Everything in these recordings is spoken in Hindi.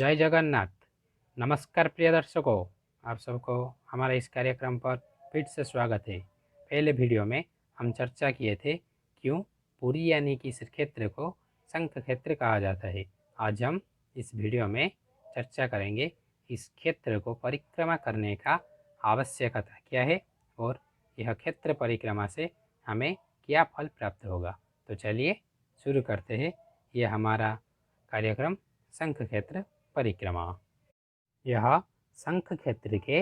जय जगन्नाथ। नमस्कार प्रिय दर्शकों, आप सबको हमारे इस कार्यक्रम पर फिर से स्वागत है। पहले वीडियो में हम चर्चा किए थे क्यों पुरी यानी कि श्रीक्षेत्र को शंख क्षेत्र कहा जाता है। आज हम इस वीडियो में चर्चा करेंगे इस क्षेत्र को परिक्रमा करने का आवश्यकता क्या है और यह क्षेत्र परिक्रमा से हमें क्या फल प्राप्त होगा। तो चलिए शुरू करते हैं यह हमारा कार्यक्रम शंख क्षेत्र परिक्रमा। यह शंख क्षेत्र के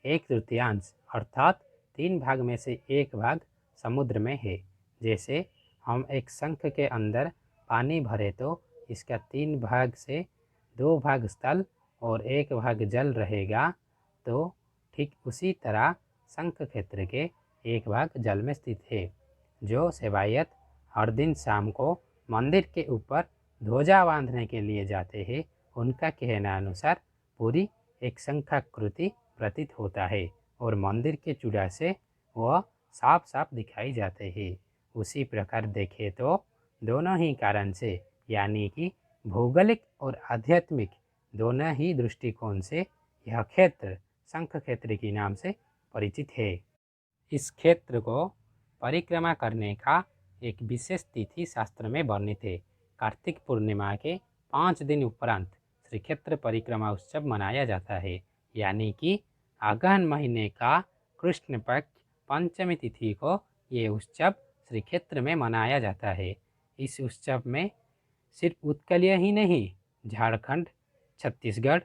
एक तृतीयांश अर्थात 3 भाग में से 1 भाग समुद्र में है। जैसे हम एक शंख के अंदर पानी भरे तो इसका 3 भाग से 2 भाग स्थल और 1 भाग जल रहेगा, तो ठीक उसी तरह शंख क्षेत्र के 1 भाग जल में स्थित है। जो सेवायत हर दिन शाम को मंदिर के ऊपर ध्वजा बांधने के लिए जाते हैं, उनका कहना अनुसार पूरी एक शंखाकृति प्रतीत होता है और मंदिर के चूड़ा से वह साफ साफ दिखाई जाते हैं। उसी प्रकार देखें तो दोनों ही कारण से यानी कि भौगोलिक और आध्यात्मिक दोनों ही दृष्टिकोण से यह क्षेत्र शंख क्षेत्र के नाम से परिचित है। इस क्षेत्र को परिक्रमा करने का एक विशेष तिथि शास्त्र में वर्णित है। कार्तिक पूर्णिमा के 5 दिन उपरांत श्रीक्षेत्र परिक्रमा उत्सव मनाया जाता है, यानी कि अगहन महीने का कृष्ण पक्ष पंचमी तिथि को ये उत्सव श्रीक्षेत्र में मनाया जाता है। इस उत्सव में सिर्फ उत्कलीय ही नहीं, झारखंड, छत्तीसगढ़,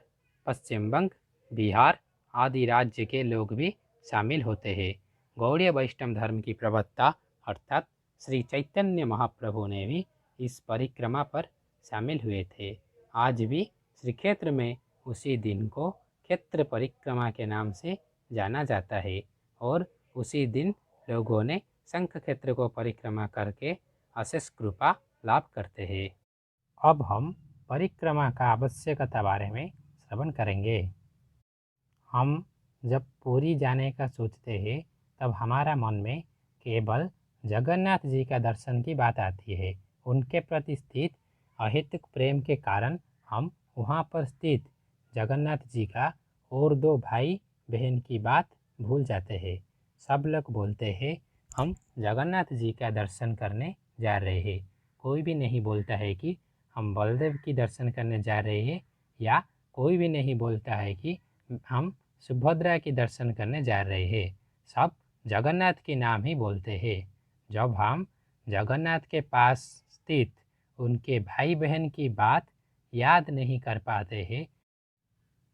पश्चिम बंग, बिहार आदि राज्य के लोग भी शामिल होते हैं। गौड़ीय वैष्णव धर्म की प्रवक्ता अर्थात श्री चैतन्य महाप्रभु ने भी इस परिक्रमा पर शामिल हुए थे। आज भी श्रीक्षेत्र में उसी दिन को क्षेत्र परिक्रमा के नाम से जाना जाता है और उसी दिन लोगों ने शंख क्षेत्र को परिक्रमा करके अशेष कृपा लाभ करते हैं। अब हम परिक्रमा का आवश्यकता बारे में श्रवण करेंगे। हम जब पुरी जाने का सोचते हैं तब हमारा मन में केवल जगन्नाथ जी का दर्शन की बात आती है। उनके प्रति स्थित अहेतुक प्रेम के कारण हम वहाँ पर स्थित जगन्नाथ जी का और 2 भाई बहन की बात भूल जाते हैं। सब लोग बोलते हैं हम जगन्नाथ जी का दर्शन करने जा रहे हैं। कोई भी नहीं बोलता है कि हम बलदेव की दर्शन करने जा रहे हैं, या कोई भी नहीं बोलता है कि हम सुभद्रा की दर्शन करने जा रहे हैं। सब जगन्नाथ के नाम ही बोलते हैं। जब हम जगन्नाथ के पास स्थित उनके भाई बहन की बात याद नहीं कर पाते हैं,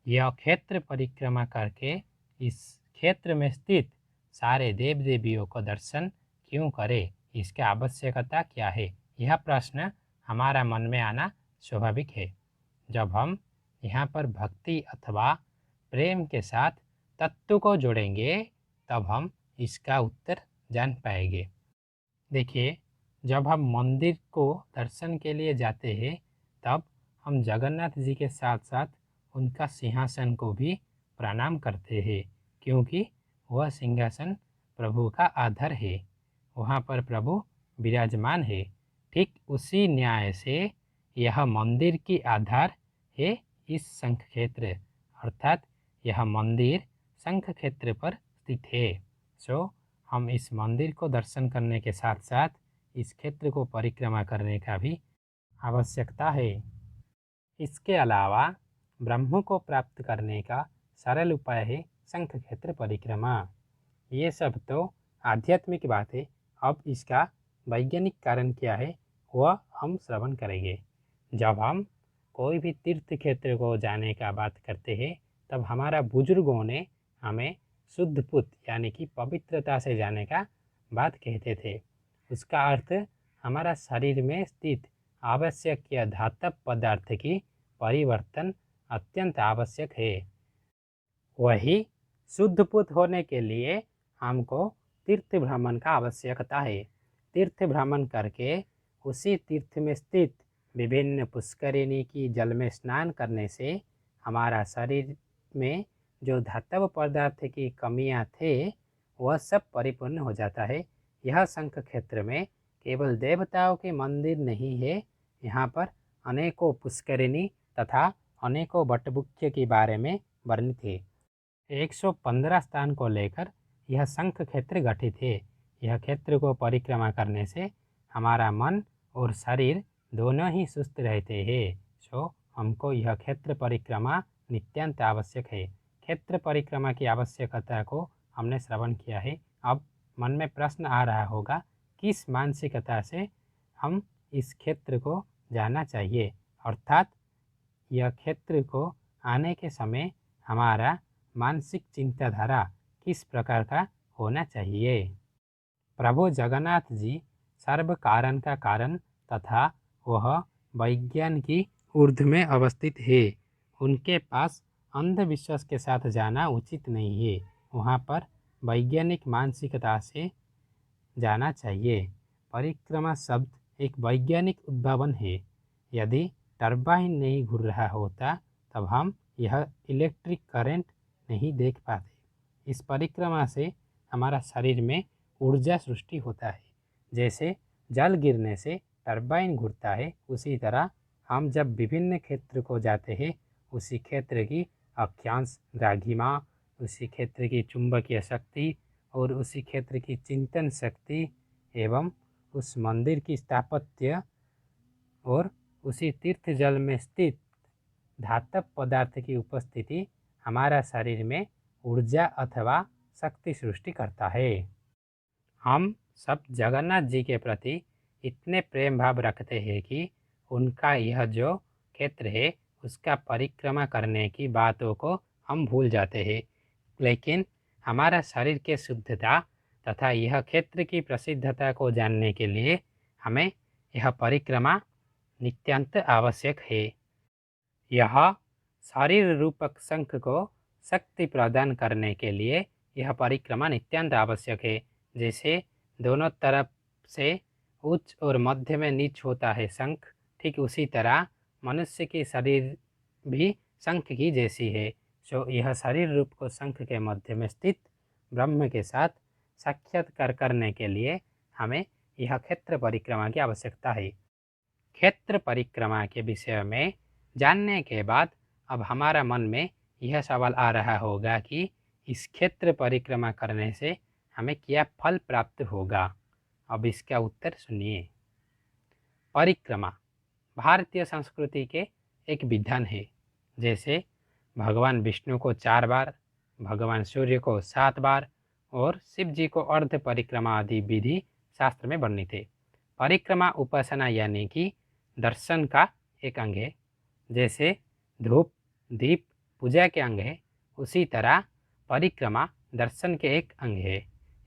यह क्षेत्र परिक्रमा करके इस क्षेत्र में स्थित सारे देव देवियों को दर्शन क्यों करें, इसकी आवश्यकता क्या है, यह प्रश्न हमारा मन में आना स्वाभाविक है। जब हम यहाँ पर भक्ति अथवा प्रेम के साथ तत्व को जोड़ेंगे तब हम इसका उत्तर जान पाएंगे। देखिए, जब हम मंदिर को दर्शन के लिए जाते हैं तब हम जगन्नाथ जी के साथ साथ उनका सिंहासन को भी प्रणाम करते हैं, क्योंकि वह सिंहासन प्रभु का आधार है। वहाँ पर प्रभु विराजमान है। ठीक उसी न्याय से यह मंदिर की आधार है इस शंख क्षेत्र, अर्थात यह मंदिर शंख क्षेत्र पर स्थित है। हम इस मंदिर को दर्शन करने के साथ साथ इस क्षेत्र को परिक्रमा करने का भी आवश्यकता है। इसके अलावा ब्रह्म को प्राप्त करने का सरल उपाय है शंख क्षेत्र परिक्रमा। ये सब तो आध्यात्मिक बात है। अब इसका वैज्ञानिक कारण क्या है वह हम श्रवण करेंगे। जब हम कोई भी तीर्थ क्षेत्र को जाने का बात करते हैं तब हमारा बुजुर्गों ने हमें शुद्ध पुत यानी कि पवित्रता से जाने का बात कहते थे। उसका अर्थ हमारा शरीर में स्थित आवश्यक या धातव पदार्थ की परिवर्तन अत्यंत आवश्यक है। वही शुद्ध पुत होने के लिए हमको तीर्थ भ्रमण का आवश्यकता है। तीर्थ भ्रमण करके उसी तीर्थ में स्थित विभिन्न पुष्करिणी की जल में स्नान करने से हमारा शरीर में जो धातव पदार्थ की कमियां थे वह सब परिपूर्ण हो जाता है। यह शंख क्षेत्र में केवल देवताओं के मंदिर नहीं है, यहाँ पर अनेकों पुष्करिणी तथा अनेकों बटमुख्य के बारे में वर्णित है। 115 स्थान को लेकर यह शंख क्षेत्र गठित है। यह क्षेत्र को परिक्रमा करने से हमारा मन और शरीर दोनों ही सुस्त रहते हैं। सो हमको यह क्षेत्र परिक्रमा नित्यांत आवश्यक है। क्षेत्र परिक्रमा की आवश्यकता को हमने श्रवण किया है। अब मन में प्रश्न आ रहा होगा, किस मानसिकता से हम इस क्षेत्र को जाना चाहिए, अर्थात यह क्षेत्र को आने के समय हमारा मानसिक चिंताधारा किस प्रकार का होना चाहिए। प्रभु जगन्नाथ जी सर्व कारण का कारण तथा वह विज्ञान की ऊर्ध्व में अवस्थित है। उनके पास अंधविश्वास के साथ जाना उचित नहीं है। वहाँ पर वैज्ञानिक मानसिकता से जाना चाहिए। परिक्रमा शब्द एक वैज्ञानिक उद्भावन है। यदि टरबाइन नहीं घूर रहा होता तब हम यह इलेक्ट्रिक करंट नहीं देख पाते। इस परिक्रमा से हमारा शरीर में ऊर्जा सृष्टि होता है। जैसे जल गिरने से टरबाइन घूरता है, उसी तरह हम जब विभिन्न क्षेत्र को जाते हैं, उसी क्षेत्र की अक्षांश द्राघिमा, उसी क्षेत्र की चुंबकीय शक्ति और उसी क्षेत्र की चिंतन शक्ति एवं उस मंदिर की स्थापत्य और उसी तीर्थ जल में स्थित धातव पदार्थ की उपस्थिति हमारा शरीर में ऊर्जा अथवा शक्ति सृष्टि करता है। हम सब जगन्नाथ जी के प्रति इतने प्रेम भाव रखते हैं कि उनका यह जो क्षेत्र है उसका परिक्रमा करने की बातों को हम भूल जाते हैं। लेकिन हमारा शरीर के शुद्धता तथा यह क्षेत्र की प्रसिद्धता को जानने के लिए हमें यह परिक्रमा नित्यांत आवश्यक है। यह शरीर रूपक शंख को शक्ति प्रदान करने के लिए यह परिक्रमा नित्यांत आवश्यक है। जैसे दोनों तरफ से उच्च और मध्य में नीच होता है शंख, ठीक उसी तरह मनुष्य की शरीर भी शंख की जैसी है। सो यह शरीर रूप को शंख के मध्य में स्थित ब्रह्म के साथ साक्षात्कार करने के लिए हमें यह क्षेत्र परिक्रमा की आवश्यकता है। क्षेत्र परिक्रमा के विषय में जानने के बाद अब हमारा मन में यह सवाल आ रहा होगा कि इस क्षेत्र परिक्रमा करने से हमें क्या फल प्राप्त होगा। अब इसका उत्तर सुनिए। परिक्रमा भारतीय संस्कृति के एक विधान है। जैसे भगवान विष्णु को 4 बार, भगवान सूर्य को 7 बार और शिव जी को अर्ध परिक्रमा आदि विधि शास्त्र में वर्णित है। परिक्रमा उपासना यानी कि दर्शन का एक अंग है। जैसे धूप दीप पूजा के अंग है, उसी तरह परिक्रमा दर्शन के एक अंग है।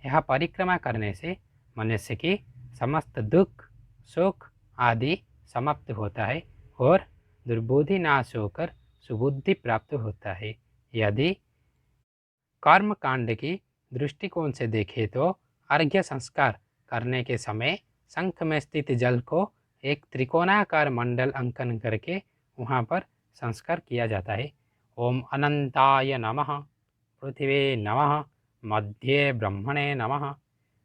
यह परिक्रमा करने से मनुष्य की समस्त दुख सुख आदि समाप्त होता है और दुर्बुद्धि नाश होकर सुबुद्धि प्राप्त होता है। यदि कर्म कांड की दृष्टिकोण से देखें तो अर्घ्य संस्कार करने के समय शंख में स्थित जल को एक त्रिकोणाकार मंडल अंकन करके वहाँ पर संस्कार किया जाता है। ओम अनंताय नमः, पृथ्वी नमः, मध्य ब्रह्मणे नमः।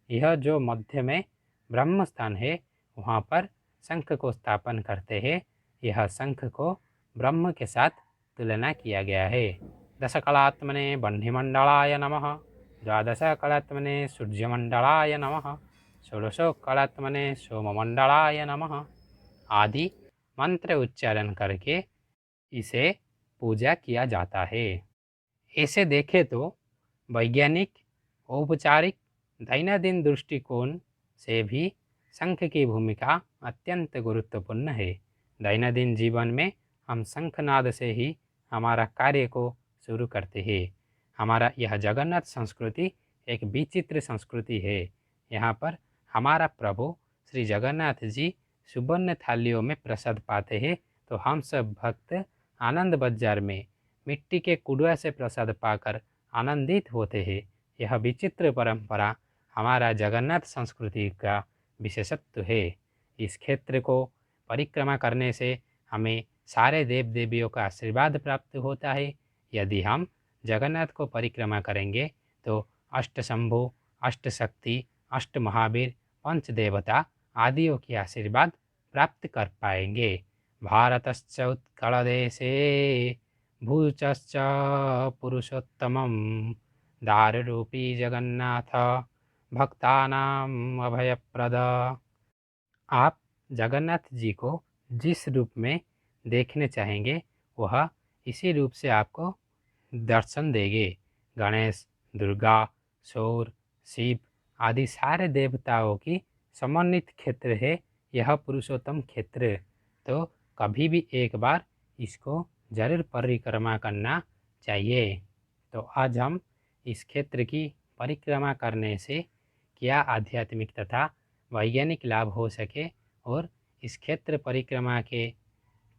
यह जो मध्य में ब्रह्म स्थान है वहाँ पर शंख को स्थापन करते हैं। यह शंख को ब्रह्म के साथ तुलना किया गया है। दशकलात्मने बह्निमंडलाय नमः, द्वादशकलात्मने सूर्यमंडलाय नमः, षोडशकलात्मने सोममंडलाय नमः आदि मंत्र उच्चारण करके इसे पूजा किया जाता है। ऐसे देखें तो वैज्ञानिक औपचारिक दैनंदिन दृष्टिकोण से भी शंख की भूमिका अत्यंत गुरुत्वपूर्ण है। दैनंदिन जीवन में हम शंखनाद से ही हमारा कार्य को शुरू करते हैं। हमारा यह जगन्नाथ संस्कृति एक विचित्र संस्कृति है। यहाँ पर हमारा प्रभु श्री जगन्नाथ जी सुवर्ण थालियों में प्रसाद पाते हैं, तो हम सब भक्त आनंद बाजार में मिट्टी के कुड़ुआ से प्रसाद पाकर आनंदित होते हैं। यह विचित्र परंपरा हमारा जगन्नाथ संस्कृति का विशेषत्व है। इस क्षेत्र को परिक्रमा करने से हमें सारे देव देवियों का आशीर्वाद प्राप्त होता है। यदि हम जगन्नाथ को परिक्रमा करेंगे तो अष्टशंभु, अष्टशक्ति, अष्ट महावीर, पंच देवता आदियों की आशीर्वाद प्राप्त कर पाएंगे। भारतश्च उत्कलदेशे भूचश्च पुरुषोत्तमं दारुरूपी जगन्नाथ भक्तानाम अभयप्रद। आप जगन्नाथ जी को जिस रूप में देखने चाहेंगे वह इसी रूप से आपको दर्शन देंगे। गणेश, दुर्गा, सूर्य, शिव आदि सारे देवताओं की समन्वित क्षेत्र है यह पुरुषोत्तम क्षेत्र। तो कभी भी एक बार इसको जरूर परिक्रमा करना चाहिए। तो आज हम इस क्षेत्र की परिक्रमा करने से क्या आध्यात्मिक तथा वैज्ञानिक लाभ हो सके और इस क्षेत्र परिक्रमा के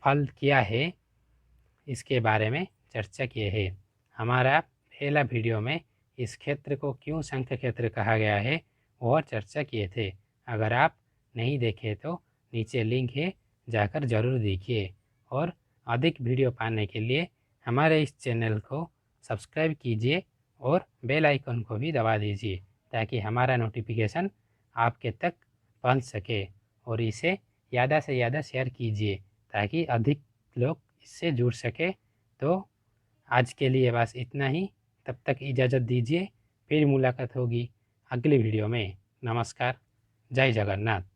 फल क्या है इसके बारे में चर्चा किए हैं। हमारा पहला वीडियो में इस क्षेत्र को क्यों शंख क्षेत्र कहा गया है और चर्चा किए थे। अगर आप नहीं देखे तो नीचे लिंक है, जाकर ज़रूर देखिए। और अधिक वीडियो पाने के लिए हमारे इस चैनल को सब्सक्राइब कीजिए और बेल आइकन को भी दबा दीजिए ताकि हमारा नोटिफिकेशन आपके तक पहुंच सके। और इसे ज़्यादा से ज़्यादा शेयर कीजिए ताकि अधिक लोग इससे जुड़ सके। तो आज के लिए बस इतना ही। तब तक इजाज़त दीजिए, फिर मुलाकात होगी अगली वीडियो में। नमस्कार, जय जगन्नाथ।